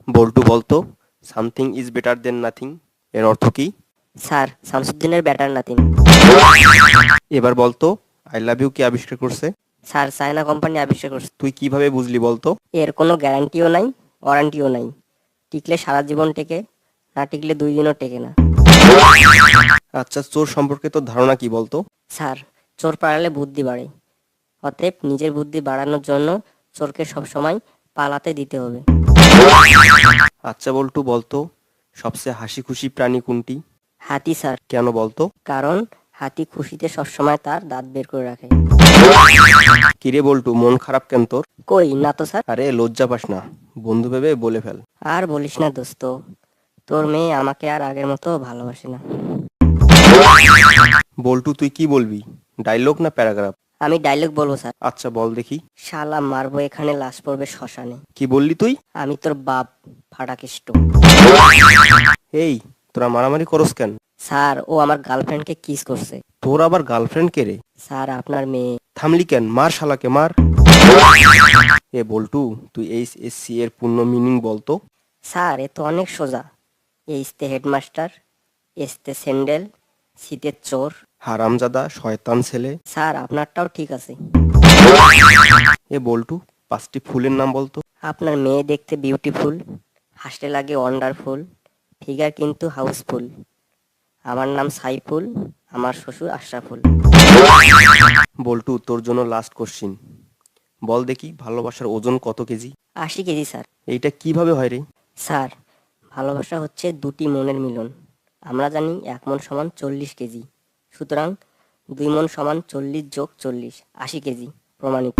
বল্টু বলতো something is better then nothing এর অর্থ কি? স্যার, শামসুদ্দিনের ব্যাটার নাতিন। এবার বলতো আই লাভ ইউ কে আবিষ্কার করছে? স্যার, চায়না কোম্পানি আবিষ্কার করছে। তুই কিভাবে বুঝলি বলতো? এর কোনো গ্যারান্টিও নাই, ওয়ারান্টিও নাই। টিকলে সারা জীবন টেকে, না টিকলে 2 দিনও টেকে না। আচ্ছা, চোর সম্পর্কে তোর ধারণা কি বলতো? স্যার, চোর পালালে বুদ্ধি বাড়ে। অতএব নিজের বুদ্ধি বাড়ানোর জন্য চোরকে সবসময় পালাতে দিতে হবে। আচ্ছা বল্টু বলতো সবচেয়ে হাসি খুশি প্রাণী কোনটি? হাতি স্যার, কেন বলতো? কারণ হাতি খুশিতে সবসময় তার দাঁত বের করে রাখে। কিরে বল্টু, মন খারাপ কেন তোর? কই না তো স্যার। আরে লজ্জা পাস না, বন্ধু ভেবে বলে ফেল। আর বলিস না দোস্ত, তোর মেয়ে আমাকে আর আগের মতো ভালোবাসে না। বল্টু তুই কি বলবি, ডায়লগ না প্যারাগ্রাফ? আমি ডায়লগ বলবো স্যার। আচ্ছা বল দেখি। শালা মারবো এখানে, লাশ পড়বে শ্মশানে। কি বললি তুই? আমি তোর বাপ ফাটাকেষ্ট। এই তোরা মারামারি করস কেন? স্যার, ও আমার গার্লফ্রেন্ডকে কিস করছে। তোর আবার গার্লফ্রেন্ড কে রে? স্যার, আপনার মেয়ে। থামলি কেন, মার শালাকে মার। এ বল্টু তুই এইচএসসি এর পূর্ণ মিনিং বলতো? স্যার, এ তো অনেক সোজা। এইচতে হেডমাস্টার, এসতে স্যান্ডেল, শীতে চোর। হারামজাদা শয়তান ছেলে। স্যার, আপনারটাও ঠিক আছে। এ বল্টু 5টি ফুলের নাম বলতো? আপনার মেয়ে দেখতে বিউটিফুল, হাসতে লাগে ওয়ান্ডারফুল, ফিগার কিন্তু হাউসফুল। আমার নাম সাইফুল, আমার শ্বশুর আশরাফুল। বল্টু তোর জন্য লাস্ট কোশ্চিন, বল দেখি ভালোবাসার ওজন কত কেজি? 80 KG sir. এইটা কিভাবে হয় রে? স্যার, ভালোবাসা হচ্ছে দুটি মনের মিলন। আমরা জানি 1 মন সমান 40 কেজি। সুতরাং 2 মন সমান 40 যোগ 40, 80 কেজি। প্রমাণিত।